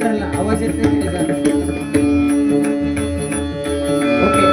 मॉनिटरला आवाज येत नाही त्याचा. ओके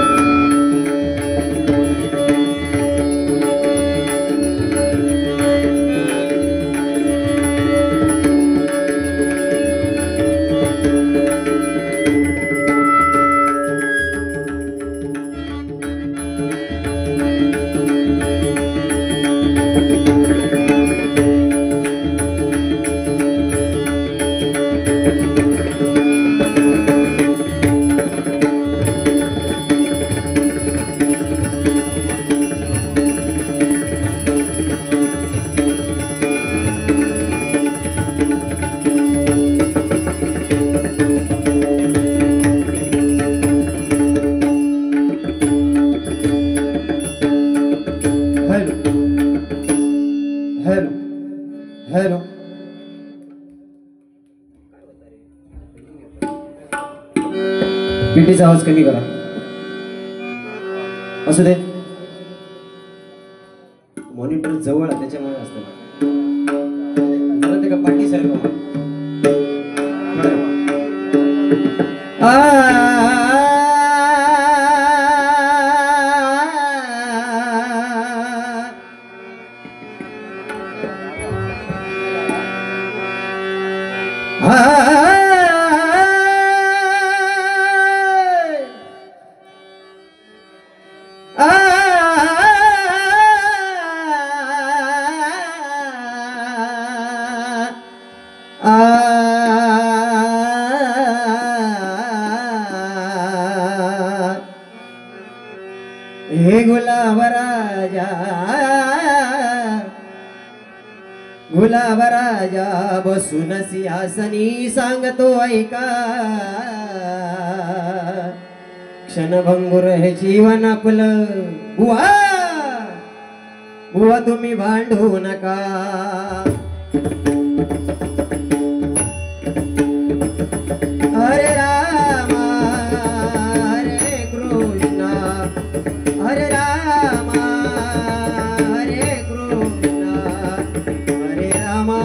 हॅलो पिंडीचा आवाज कमी करा. असू दे मॉनिटर जवळ आहे त्याच्यामुळे असतं जरा ते का पाठी सारखं हे गुलाब राजा बसून सिंहासनी सांगतो ऐका क्षणभंगुर हे जीवन आपलं बुवा बुवा तुम्ही भांडू नका. हरे रामा हरे कृष्णा हरे रामा हरे कृष्णा हरे रामा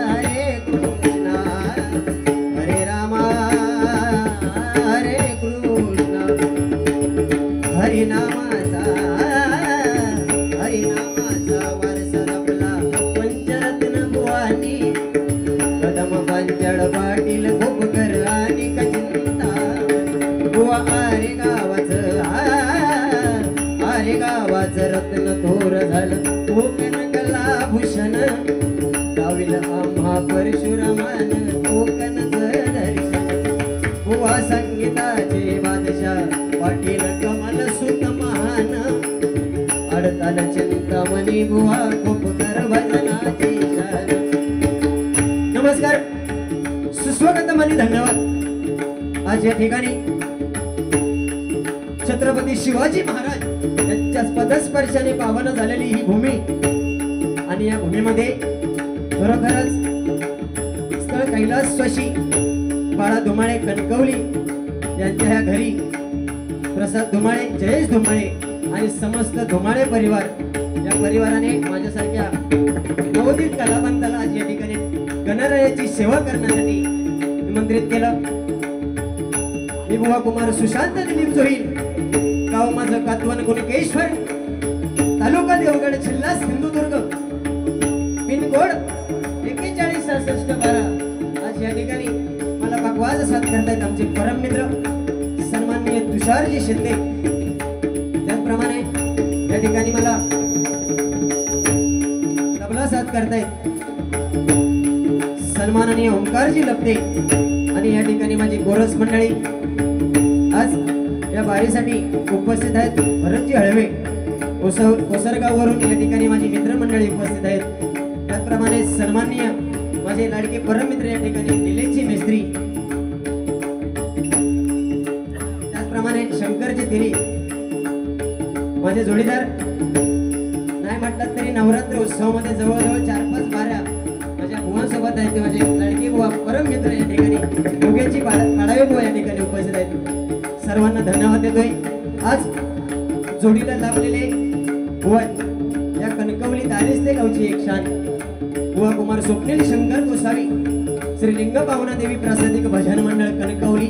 हरे कृष्णा हरे रामा हरे कृष्णा. हरिनामाचा वारसा जपला पंचरत्न बुवानी कदम पंचड पाटील खूपकर आणि कचिंता बुवा आरे गावाचं रत्न थोर झालं कोकण कला भूषण गाविल आम्हा परशुरामान कोकणचं दर्शन बुवा संगीताचे बादशाह पाटील कमल सुत महान अडताल चिंतामणी बुवा खूपकर भजनाची शान. नमस्कार सुस्वागतम आणि धन्यवाद. आज या ठिकाणी छत्रपती शिवाजी महाराज यांच्या पदस्पर्शाने पावन झालेली ही भूमी आणि या भूमीमध्ये खरोखरच स्थळ कैलासवासी बाळा धुमाळे कणकवली यांच्या ह्या घरी प्रसाद धुमाळे जयेश धुमाळे आणि समस्त धुमाळे परिवार या परिवाराने माझ्यासारख्या नवोदित कलावंताला आज या ठिकाणी गणरायाची सेवा करण्यासाठी निमंत्रित केलं. मी बुवा कुमार सुशांत दिलीप जोईल गाव माझं कातवन कुणकेश्वर तालुका देवगड जिल्हा सिंधुदुर्ग पिनकोड 416612. आज या ठिकाणी मला पकवाज साथ करतायत आमचे परम मित्र सन्माननीय तुषारजी शिंदे. त्याचप्रमाणे या ठिकाणी मला तबला साथ करतायत सन्माननीय ओंकारजी लपते आणि या ठिकाणी माझी गोरस मंडळी आज या बारीसाठी उपस्थित आहेत. भरतजी हळवे ओसरगाववरून या ठिकाणी माझी मित्रमंडळी उपस्थित आहेत. त्याचप्रमाणे सन्माननीय माझे लाडके परम मित्र या ठिकाणी निलेशजी मिस्त्री, त्याचप्रमाणे शंकरजी तिरी माझे जोडीदार. नाही म्हटलं तरी नवरात्र उत्सवामध्ये जवळजवळ 4-5 बाऱ्या माझ्या बुवांसोबत आहेत. ते माझे लाडके बुवा परम मित्र या ठिकाणी दोघेची काढावे बुवा या ठिकाणी उपस्थित आहेत. सर्वांना धन्यवाद देतोय. आज जोडीला लाभलेले बुवा या कणकवली दारिस्ते गावची एक शान बुवा कुमार स्वप्नील शंकर गोसावी श्री लिंग पावना देवी प्रासादिक भजन मंडळ कणकवली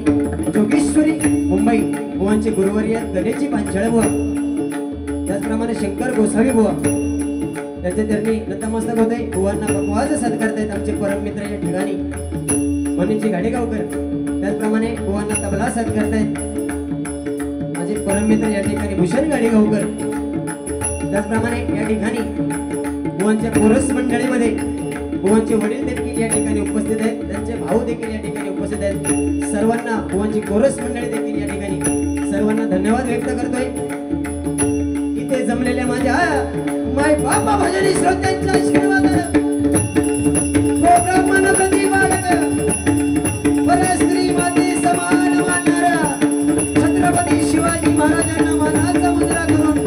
जोगेश्वरी मुंबई बुवांचे गुरुवर्य गणेशजी पांचाळ बुवा, त्याचप्रमाणे शंकर गोसावी बुवा त्यांचे त्यांनी नतमस्तक होते. बुवांना बकवास सत्कार करतायत आमचे परम मित्र या ठिकाणी मनीषजी गाडेगावकर. त्याचप्रमाणे बुवांना तबला सत्कार करतायत माझे परम मित्र या ठिकाणी भूषण गाडेगावकर. त्याचप्रमाणे या ठिकाणी बुवांच्या कोरस मंडळीमध्ये बुवांचे वडील देखील या ठिकाणी उपस्थित आहेत, त्यांचे भाऊ देखील या ठिकाणी उपस्थित आहेत. सर्वांना बुवांची कोरस मंडळी देखील या ठिकाणी सर्वांना धन्यवाद व्यक्त करतोय. इथे जमलेल्या माझ्या माय बाबा भजनी श्रोत्यांच्या आशीर्वाद ब्राह्मण प्रतिपालक परस्त्री माते समान मानणारा छत्रपती शिवाजी महाराजांना मानाचा मुद्रा करून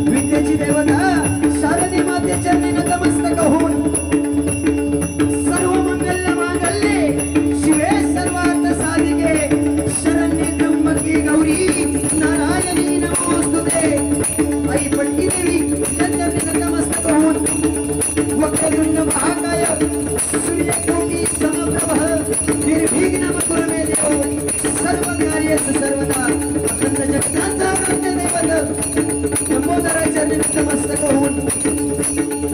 विद्येची देवता शारदी माते चरणी नतमस्तक होऊन सर्व मंगल्य मांगल्ये शिवे सर्वार्थ साधिके शरण्ये त्र्यंबके गौरी नारायणी नमोस्तुते. आई पट्टी देवी चरणी नतमस्तक होऊन वक्रतुंड महाकाय सूर्यकोटी समप्रभ निर्विघ्नं कुरु मे देव सर्व कार्येषु सर्वदा अखंड जगताचा आराध्य दैवत लंबोदरा चरणी नतमस्तक होऊन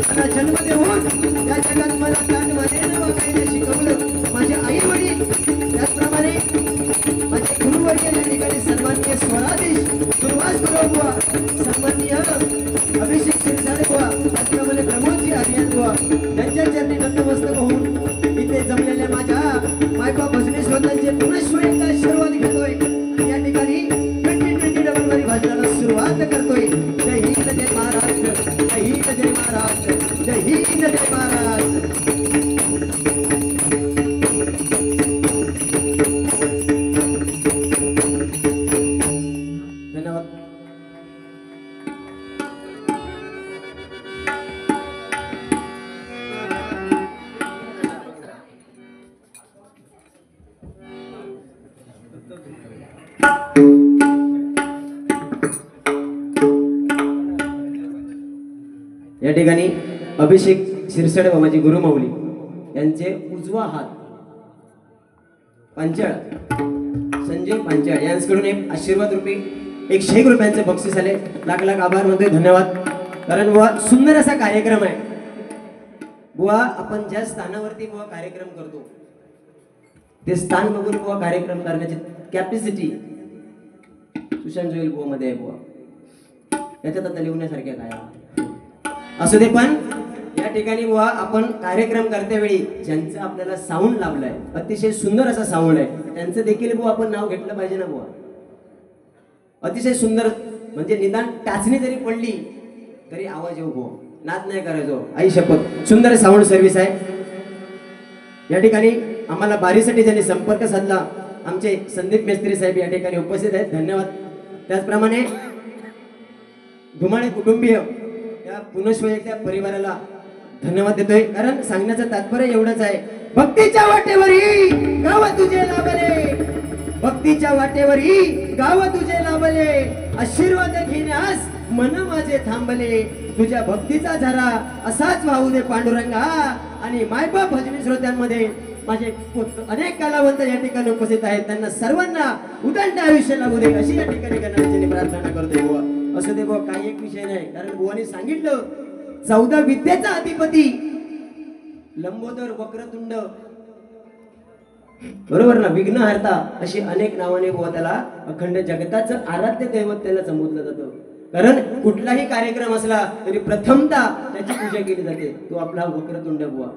मला जन्म देऊन या जगात मला ताट मानेनं वागायला शिकवलं माझे आई वडील. त्याचप्रमाणे माझे गुरुवर्य या ठिकाणी सन्माननीय स्वराधीश दुर्वास गुरु बुवा, सन्माननीय अभिषेक शिरसाळे बुवा, त्याचप्रमाणे प्रमोदजी आर्यन बुवा यांच्या चरणी नतमस्तक होऊन इथे जमलेल्या माझ्या मायबाप भजनी श्रोत्यांचे पुनश्व एकदा आशीर्वाद घेतोय. या ठिकाणी 2020 डबलवारी भाषणाला सुरुवात करतोय. जय हिंद जय महाराष्ट्र, जय हिंद जय महाराष्ट्र, जय हिंद जय महाराष्ट्र. धन्यवाद. या ठिकाणी अभिषेक शिरसाळे व माझे गुरुमाऊली यांचे उजवा हात पांचाळ संजय पांचाळ यांच्याकडून एक आशीर्वाद रूपी 101 रुपयांचे बक्षीस आले. लाख लाख आभार म्हणतोय, धन्यवाद. कारण बुवा सुंदर असा कार्यक्रम आहे. बुवा आपण ज्या स्थानावरती बुवा कार्यक्रम करतो ते स्थान बघून बुवा कार्यक्रम करण्याची कॅपॅसिटी सुशांत जोईल बुवा मध्ये आहे. बुवा याच्यात आता लिहण्यासारख्या काय असू दे, पण या ठिकाणी बुवा आपण कार्यक्रम करते वेळी ज्यांचं आपल्याला साऊंड लाभलाय अतिशय सुंदर असा साऊंड आहे त्यांचं देखील बुवा आपण नाव घेतलं पाहिजे ना. बुवा अतिशय सुंदर म्हणजे निदान टाचणी जरी पडली तरी आवाज येऊ बुवा, नाद नाही करायचो. आई शपथ सुंदर साऊंड सर्व्हिस आहे. या ठिकाणी आम्हाला बारीसाठी ज्यांनी संपर्क साधला आमचे संदीप मेस्त्री साहेब या ठिकाणी उपस्थित आहेत, धन्यवाद. त्याचप्रमाणे धुमाळे कुटुंबीय या पुनश्व एकदा परिवाराला धन्यवाद देतोय. कारण सांगण्याचं तात्पर्य एवढंच आहे, भक्तीच्या वाटेवरी गाव तुझे लाभले, भक्तीच्या वाटेवरी गाव तुझे लाभले, आशीर्वाद घेण्यास मन माझे थांबले, तुझ्या भक्तीचा झरा असाच वाहू दे पांडुरंगा. आणि मायबाप भजनी श्रोत्यांमध्ये माझे अनेक कलावंत या ठिकाणी उपस्थित आहेत, त्यांना सर्वांना उदंड आयुष्य लाभू दे अशी या ठिकाणी गणपतीने प्रार्थना करतोय. बुवा असं दे बुवा, काही एक विषय नाही. कारण बुवाने सांगितलं 14 विद्येचा अधिपती लंबोदर वक्रतुंड बरोबर ना, विघ्नहर्ता अशी अनेक नावाने बुवा त्याला अखंड जगताचं आराध्य दैवत त्याला संबोधलं जातं. कारण कुठलाही कार्यक्रम असला तरी प्रथमतः त्याची पूजा केली जाते, तो आपला वक्रतुंड बुवा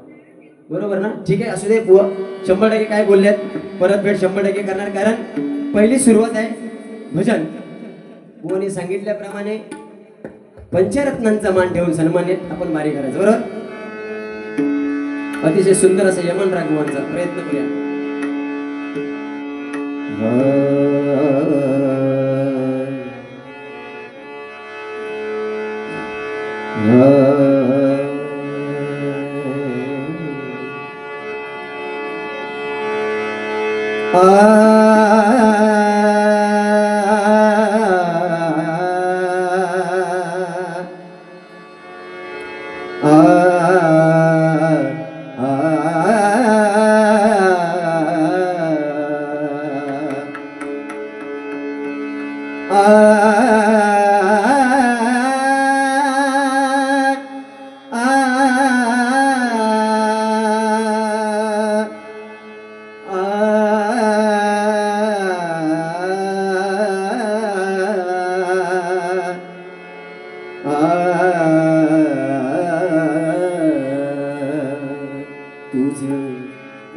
बरोबर ना. ठीक आहे असू दे बुवा, 100% काय बोलल्यात, परत भेट 100% करणार. कारण पहिली सुरुवात आहे भजन. बुवाने सांगितल्याप्रमाणे पंचरत्नांचा मान ठेवून सन्मानित आपण बारी करायचं बरोबर. अतिशय सुंदर असं यमन राघवांचा प्रयत्न करूया.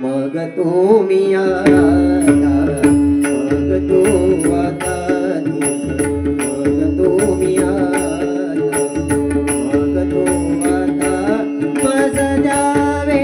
मग तुम्ही आता मग तू आता मग तुम्ही आता मग तू आता मज द्यावे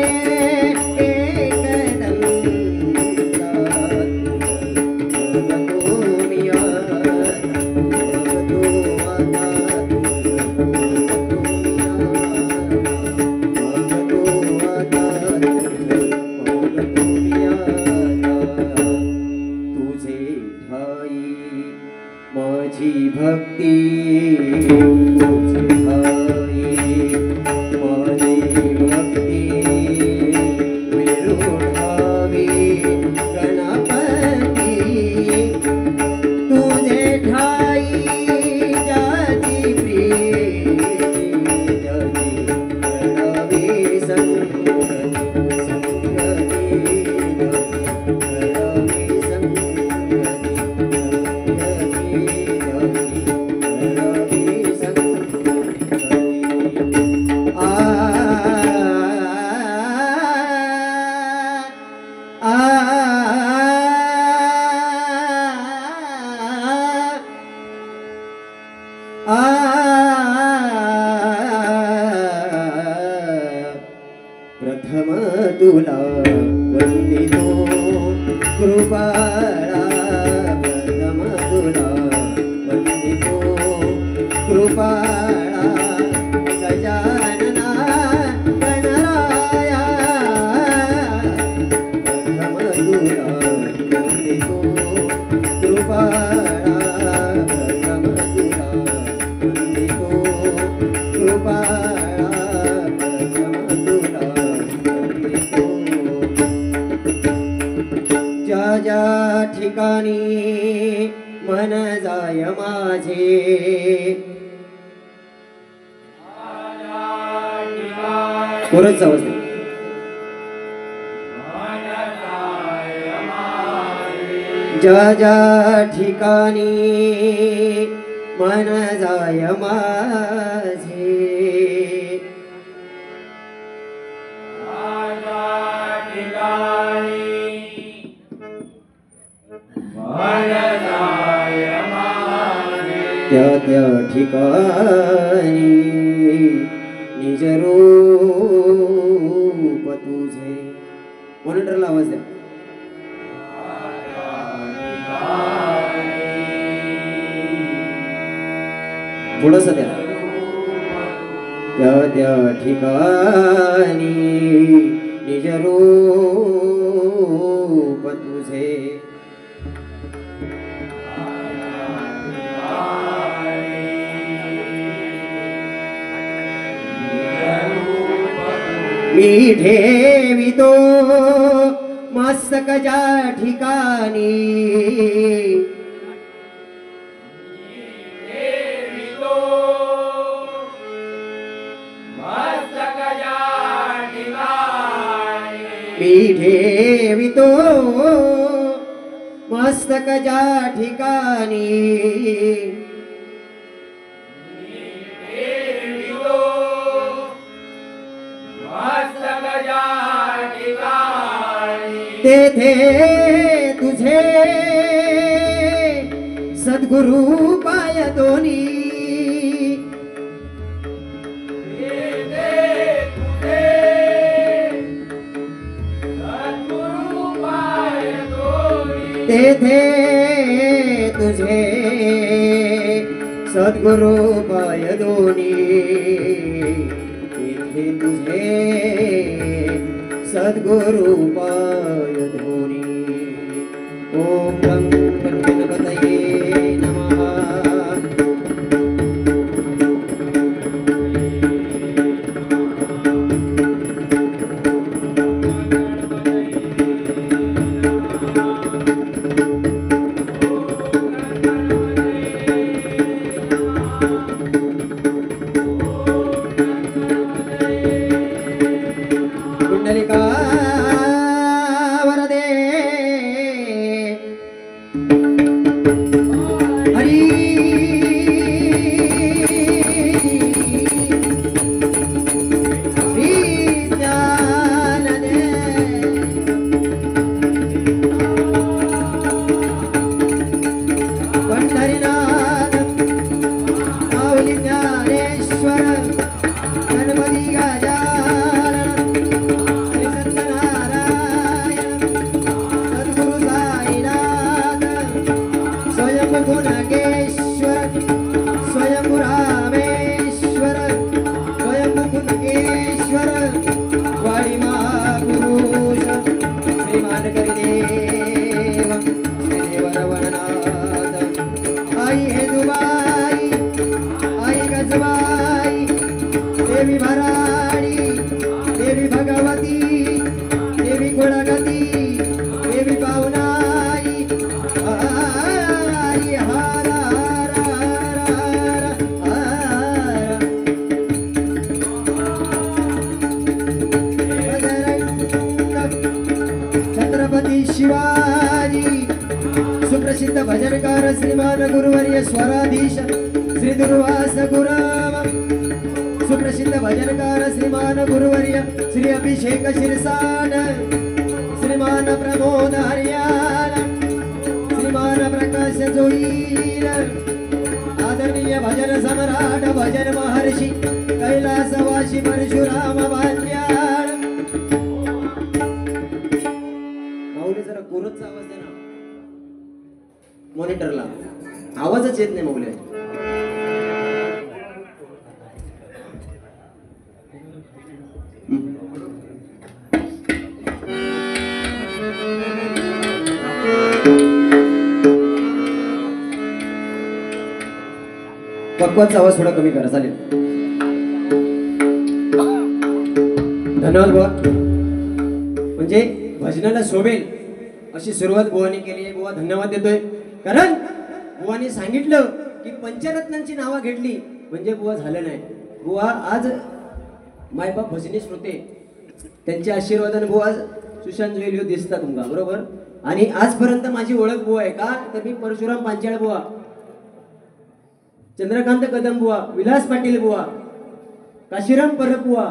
माझी भक्ती तुझी ठाई माझी भक्ती विरुठावी गणपती तुझे ठाई जाची प्रीती जाची गणावी संगती संगती गणावी प्रथम तुला वंदितो कृपाळा प्रथम तुला वंदितो कृपाळा गजानना गणराया प्रथम तुला वंदितो कृपाळा प्रथम तुला वंदितो कृपाळा प्रथम तुला ज्या ज्या ठिकाणी मन जाय माझे कोरच आवाज दे. ज्या ज्या ठिकाणी मन जाय माझे त्या त्या ठिकाणी निज रूप तुझे. मॉनिटरला आवाज द्या. थोडस द्या. त्या त्या ठिकाणी निज रूप तुझे मी ठेवितो मस्तकच्या ठिकाणी मी ठेवितो मस्तकच्या ठिकाणी तेथे तुझे सद्गुरु पाय दोनी तेथे तुझे सद्गुरु पाय दोनी तेथे तुझे सद्गुरु पाय धोनी. ओम गं गणपतये नमः. अभिमान करी देव श्री वरवरनाथ आई हेदुबाई आई गजबाई देवी भराडी देवी भगवती देवी गुणगती देवी पावनाई आई हारा छत्रपती शिवाजी सुप्रसिद्ध भजनकार श्रीमान गुरुवर्य स्वराधीश श्री दुर्वास गुराम सुप्रसिद्ध भजनकार श्रीमान गुरुवर्य श्री अभिषेक शिरसाट श्रीमान प्रमोद हरियाल श्रीमान प्रकाश जोईर आदरणीय भजन सम्राट भजन महर्षी कैलासवासी परशुराम भांड्याळ माऊली जरा कोरचा आवाज दे ना मॉनिटरला आवाजच येत नाही माऊली पक्वाचा आवाज थोडा कमी करा चालेल धन्यवाद बुवा म्हणजे भजनाला शोभेल अशी सुरुवात बुवानी केली आहे बुवा धन्यवाद देतोय कारण बुवानी सांगितलं की पंचरत्नांची नावं घेतली म्हणजे बुवा झालं नाही बुवा आज मायबाप भजनी श्रोते त्यांच्या आशीर्वादाने बुवा सुशांत जोईल दिसतात तुमका बरोबर आणि आजपर्यंत माझी ओळख बुवा आहे का तर मी परशुराम पांचाळ बुवा चंद्रकांत कदम बुवा विलास पाटील बुवा काशीराम परब बुवा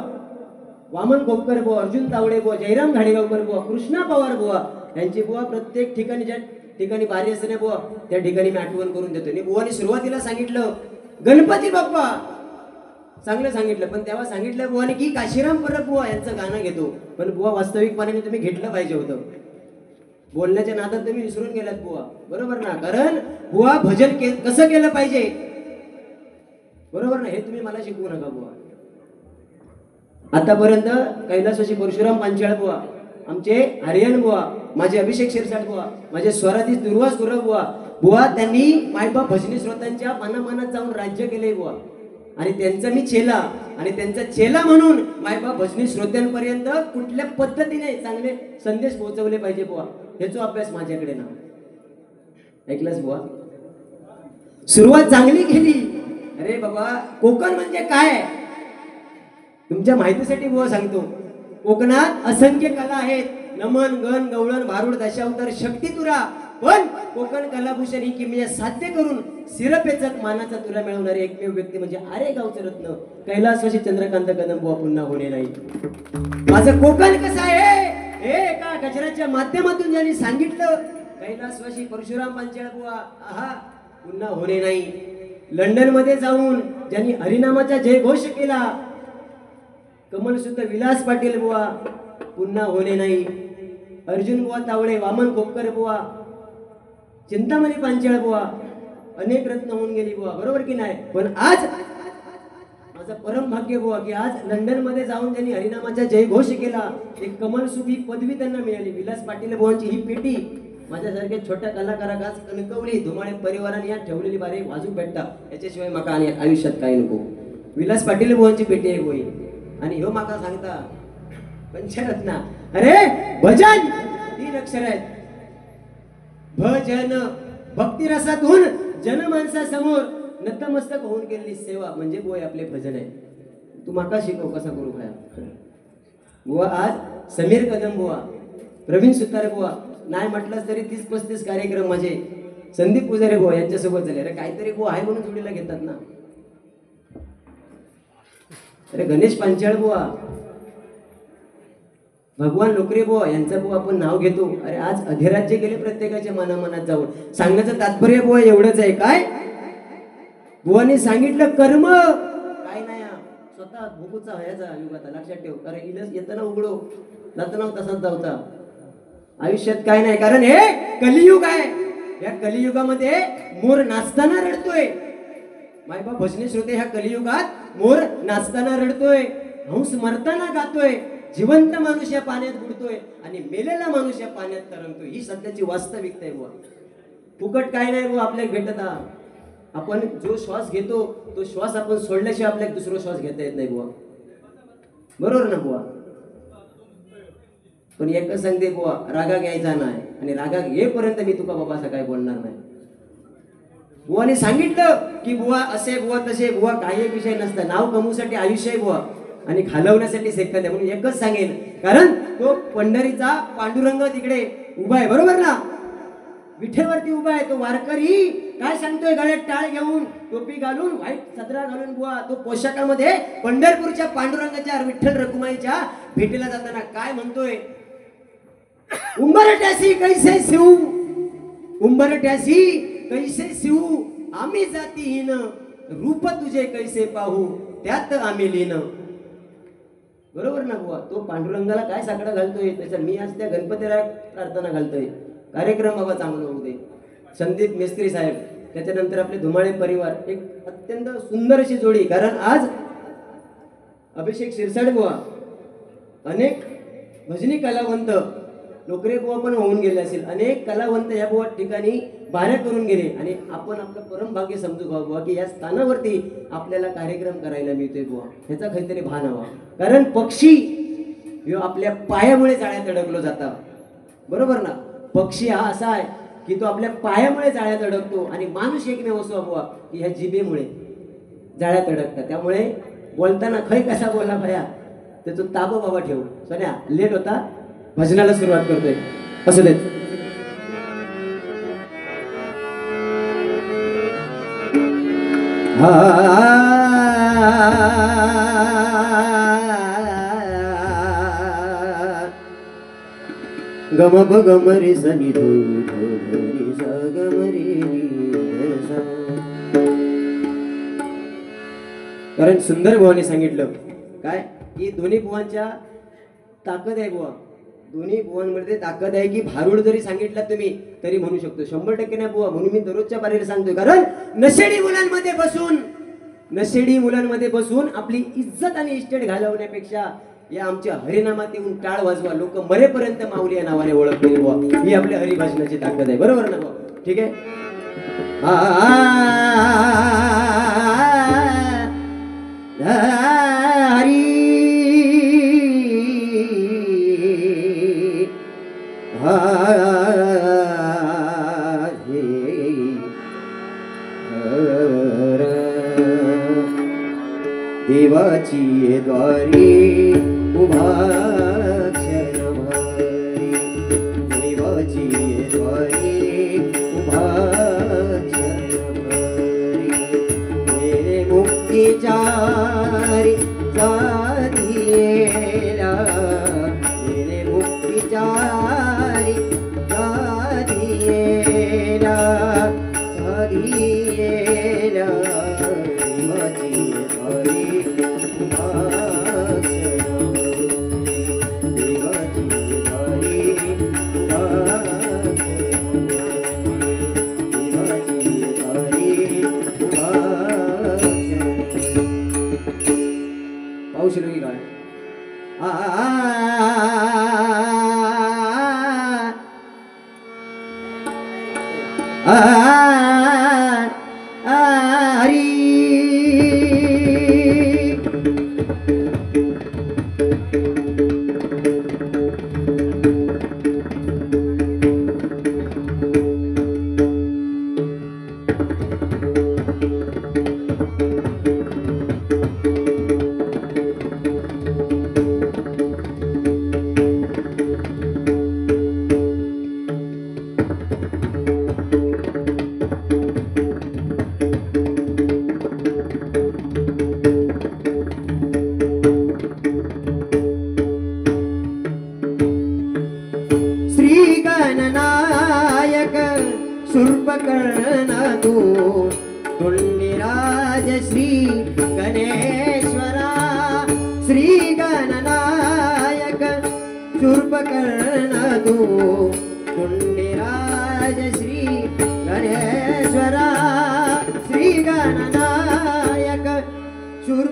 वामन कोपकर बुवा अर्जुन तावडे बुवा जयराम घाडेगावकर बुवा कृष्णा पवार बुवा यांची बुवा प्रत्येक ठिकाणी ज्या ठिकाणी बारी असते ना बुवा त्या ठिकाणी मी आठवण करून देतो आणि बुवानी सुरुवातीला सांगितलं गणपती बाप्पा चांगलं सांगितलं पण तेव्हा सांगितलं बुवाने की काशीराम परब बुवा यांचं गाणं घेतो पण बुवा वास्तविकपणे तुम्ही घेतलं पाहिजे होतं बोलण्याच्या नादात तुम्ही विसरून गेलात बुवा बरोबर ना कारण बुवा भजन कसं केलं पाहिजे बरोबर ना हे तुम्ही मला शिकवू नका बुवा आतापर्यंत कैलासवासी परशुराम पांचाळ बुवा आमचे आर्यन बुवा माझे अभिषेक शिरसाट बुवा माझे स्वराधीश दुर्वास गुरव बुवा बुवा त्यांनी मायबाप भजनी श्रोत्यांच्या मनामनात जाऊन राज्य केले बुवा आणि त्यांचा मी चेला आणि त्यांचा चेला म्हणून मायबाप भजनी श्रोत्यांपर्यंत कुठल्या पद्धतीने चांगले संदेश पोहोचवले पाहिजे बुवा ह्याचा अभ्यास माझ्याकडे ना ऐकलास बुवा सुरुवात चांगली केली अरे बाबा कोकण म्हणजे काय तुमच्या माहितीसाठी बुवा सांगतो कोकणात असंख्य कला आहेत नमन गण गवळण भारुड दशावतार शक्ती तुरा पण कोकण कलाभूषण ही किमया साध्य करून सिरपेचक मानाचा तुरा मिळवणारी एकमेव व्यक्ती म्हणजे आरे गावचे रत्न कैलासवासी चंद्रकांत कदम बुवा पुन्हा होणे नाही माझं कोकण कसं आहे हे एका गजराच्या माध्यमातून ज्यांनी सांगितलं कैलासवासी परशुराम पांचाळ बुवा आहा पुन्हा होणे नाही लंडन मध्ये जाऊन ज्यांनी हरिनामाचा जयघोष केला कमलसुत विलास पाटील बुवा पुन्हा होणे नाही अर्जुन बुवा तावडे वामन कोपकर बुवा चिंतामणी पांचाळ बुवा अनेक रत्न होऊन गेली बुवा बरोबर की नाही पण आज माझं परम भाग्य बुवा की आज लंडन मध्ये जाऊन ज्यांनी हरिनामाचा जयघोष केला एक कमलसुत ही पदवी त्यांना मिळाली विलास पाटील बुवांची ही पेटी माझ्यासारख्या छोट्या कलाकाराक आज कणकवली धुमाळे परिवाराने यात ठेवलेली बारी वाजूक भेटता याच्याशिवाय माका आणि आयुष्यात काही नको विलास पाटील बुवांची पेटी आहे बोई आणि ह्यो माका सांगता पंचरत्ना अरे भजन 3 अक्षर आहेत भजन भक्तिरसातून जनमानसासमोर नतमस्तक होऊन केलेली सेवा म्हणजे बोय आपले भजन आहे तू माका शिकव कसा करू काय बुवा आज समीर कदम बुवा प्रवीण सुतार बुवा नाही म्हटलंच तरी 30-35 कार्यक्रम माझे संदीप पुजारी बुवा यांच्यासोबत झाले अरे काहीतरी बुवा आहे म्हणून जोडीला घेतात ना अरे गणेश पांचाळ बुवा भगवान लोकरे बुवा यांचं बुवा आपण नाव घेतो अरे आज अधिराज्य गेले प्रत्येकाच्या मनामनात जाऊन सांगण्याचं तात्पर्य बुवा एवढंच आहे काय बुवानी सांगितलं कर्म काय नाही स्वतः भोगूचा व्हायचा युगाचा लक्षात ठेव अरे इलस येताना उघडो जाताना तसाच जाऊचा आयुष्यात काय नाही कारण हे कलियुग आहे या कलियुगामध्ये मोर नाचताना रडतोय मायबाप भजनी श्रोते ह्या कलियुगात मोर नाचताना रडतोय हंस मरताना गातोय जिवंत माणूस या पाण्यात बुडतोय आणि मेलेला माणूस या पाण्यात तरंगतोय. ही सध्याची वास्तविकता आहे बुवा. फुकट काय नाही बुवा आपल्याला भेटत. आपण जो श्वास घेतो तो श्वास आपण सोडल्याशिवाय आपल्याला दुसरा श्वास घेता येत नाही बुवा. बरोबर ना बुवा. पण एकच सांगते बुवा, रागा घ्यायचा नाही आणि रागा घेपर्यंत मी तुका बाबा असं काय बोलणार नाही. बुवाने सांगितलं की बुवा असे बुवा तसे बुवा, काही एक विषय नसतं. नाव कमवण्यासाठी आयुष्य आहे बुवा आणि घालवण्यासाठी सेकंद आहे. म्हणून एकच सांगेन, कारण तो पंढरीचा पांडुरंग तिकडे उभा आहे. बरोबर ना. विठेवरती उभा आहे. तो वारकरी काय सांगतोय, गळ्यात टाळ घेऊन टोपी घालून व्हाईट सदरा घालून बुवा तो पोशाखामध्ये पंढरपूरच्या पांडुरंगाच्या विठ्ठल रखुमाईच्या भेटीला जाताना काय म्हणतोय, उंबरट्यासी कैसे शिव, उंबरट्यासी कैसे शिव, आम्ही जातीहीन रूप तुझे कैसे पाहू, त्यात आम्ही लीन. बरोबर ना बुवा. तो पांडुरंगाला काय साकडा घालतोय त्याच्या, मी आज त्या गणपतीला प्रार्थना घालतोय. कार्यक्रम बाबा चांगला होऊ दे. संदीप मेस्त्री साहेब, त्याच्यानंतर आपले धुमाळे परिवार, एक अत्यंत सुंदर अशी जोडी. कारण आज अभिषेक शिरसाट बुवा, अनेक भजनी कलावंत, लोकरे बुवा पण होऊन गेले असेल, अनेक कलावंत या बुवा ठिकाणी बाऱ्या करून गेले आणि आपण आपलं परम भाग्य समजू का बुवा की या स्थानावरती आपल्याला कार्यक्रम करायला मिळतोय बुवा. ह्याचा काहीतरी भान हवा. कारण पक्षी आपल्या पायामुळे जाळ्यात अडकलो जाता. बरोबर ना. पक्षी हा असा आहे की तो आपल्या पायामुळे जाळ्यात अडकतो आणि माणूस एकमेव असो बुवा की ह्या जिभेमुळे जाळ्यात अडकतात. त्यामुळे बोलताना खै कसा बोला भया त्याचं ताबा बाबा ठेवू. सोन्या लेट होता, भजनाला सुरुवात करतोय. असू देत. गम ब गम रे सनी धो रे सा गम रे सा. कारण सुंदर बुवाने सांगितलं काय की दोन्ही बुवांच्या ताकद आहे बुवा. दोन्ही बुवांमध्ये ताकद आहे की भारूड जरी सांगितलं तुम्ही तरी म्हणू शकतो. 100% नाही बुवा. म्हणून मी दररोजच्या बारीला सांगतोय. कारण नशेडी मुलांमध्ये बसून आपली इज्जत आणि इस्टेट घालवण्यापेक्षा या आमच्या हरिनामात येऊन टाळ वाजवा. लोक मरेपर्यंत माऊली या नावाने ओळखतील बुवा. ही आपल्या हरिभाषणाची ताकद आहे. बरोबर ना बुवा. ठीक आहे. देवाची द्वारी उभा क्षणभरी, देवाची द्वारी उभा क्षणभरी, मेरे मुक्तीचारी जादियेला, मेरे मुक्तीचारी जादियेला, जादियेला, देवाची द्वारी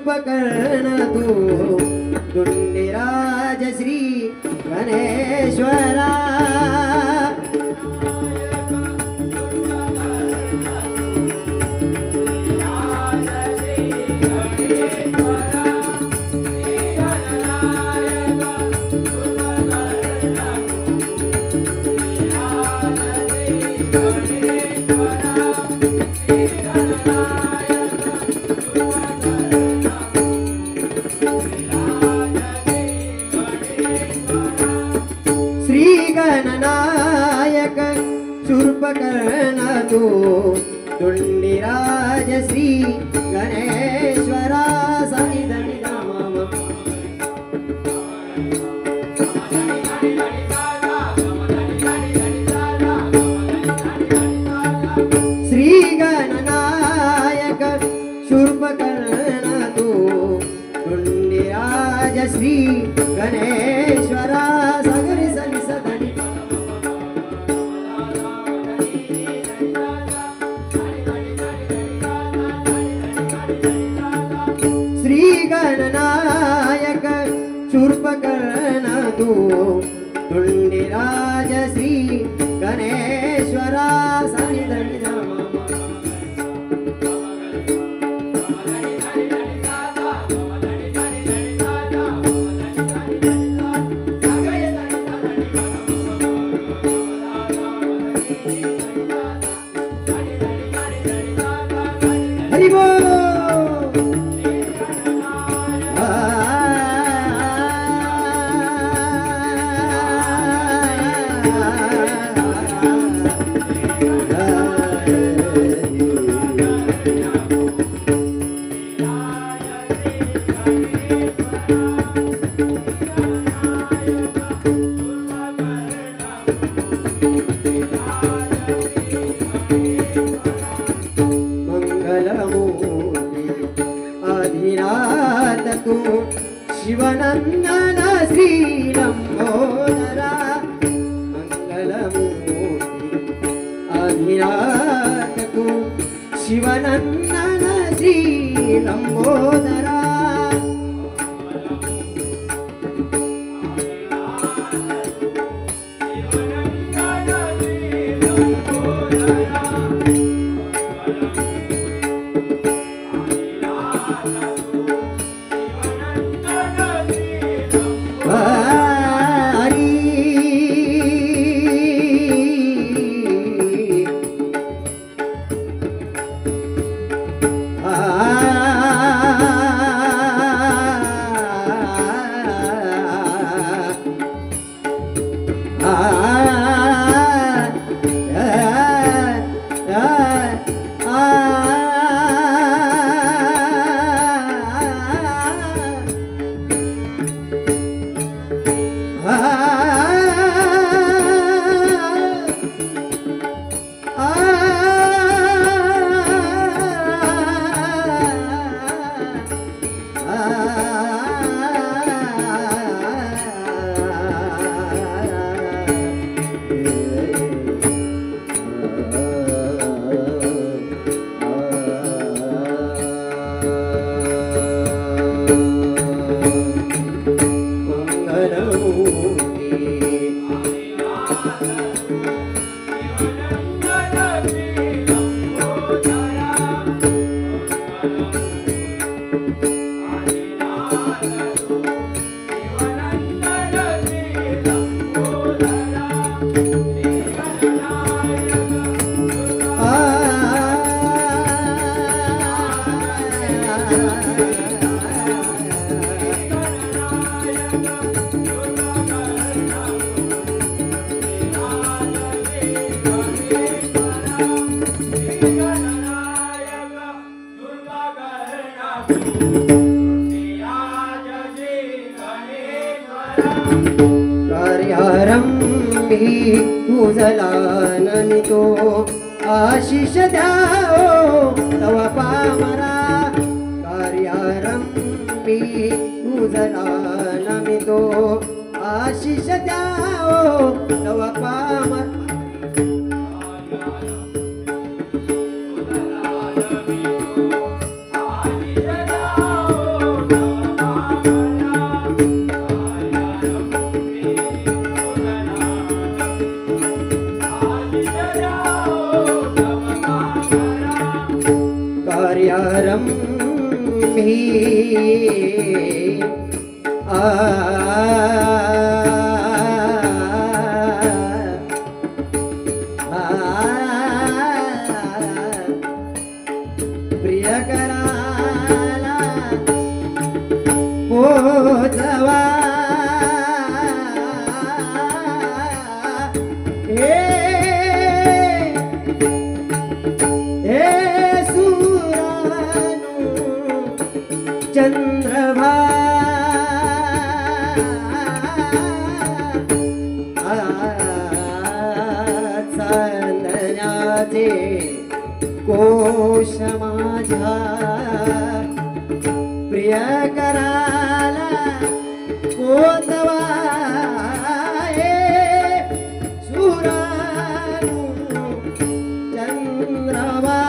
शूर्पकर्ण तू दुंडीराज श्री गणेश्वरा गणनायक शूर्पकर्ण तू दुंडीराज श्री गणेश्वरा सनिधनि श्री गणनायक शूर्पकर्ण तू दुंडीराज श्री गणेश्वरा सगरी सनि सधनि श्री गणनायक शूर्पकर्ण तू दुंडीराज श्री गणेश्वरा सनिधनि हरि बोल आदिनाथ तू शिवनंदन श्री लंबोदरा मंगलमूर्ति आदिनाथ तू शिवनंदन श्री लंबोदरा कार्यारंभी तुझला नमितो आशिष द्याओ तव पामरा कार्यारंभी तुझला नमितो आशिष द्याओ तव पामरा नाही प्रियकराला पोचवा चंद्रभा चांदण्याचे कोश माझ्या प्रियकराला पोचवा सुरानु चंद्रभा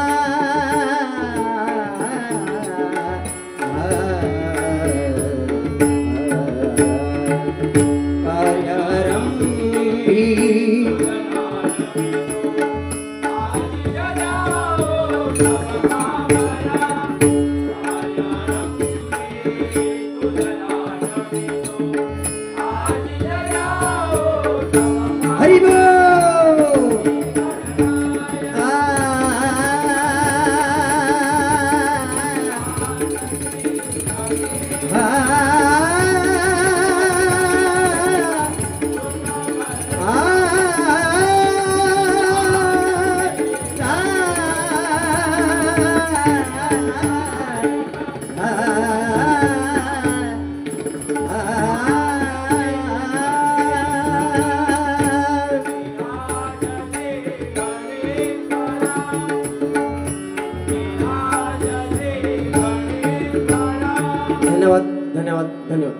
धन्यवाद धन्यवाद धन्यवाद.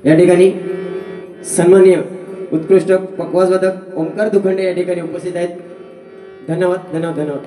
या ठिकाणी सन्माननीय उत्कृष्ट पकवाजवादक ओंकार दुखंडे या ठिकाणी उपस्थित आहेत. धन्यवाद धन्यवाद धन्यवाद.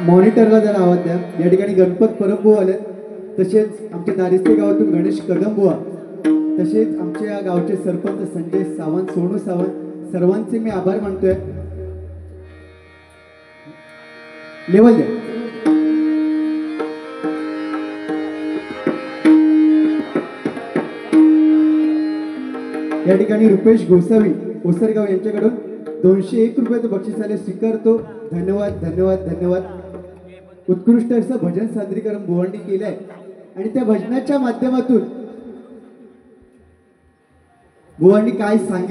मॉनिटरला जरा आवाज द्या. या ठिकाणी गणपत परमबुवा आले, तसेच आमच्या दारिस्ते गावातून गणेश कदमबुवा, तसेच आमच्या गावचे सरपंच संजय सावंत, सोनू सावंत, सर्वांचे मी आभार मानतोय. लेवल द्या. या ठिकाणी रुपेश गोसावी ओसरगाव यांच्याकडून 201 रुपयाचं बक्षीस आले, स्वीकारतो. धन्यवाद धन्यवाद धन्यवाद. उत्कृष्ट असं भजन सादरीकरण बुवांनी केलंय आणि त्या भजनाच्या माध्यमातून बुवांनी काय सांगितलं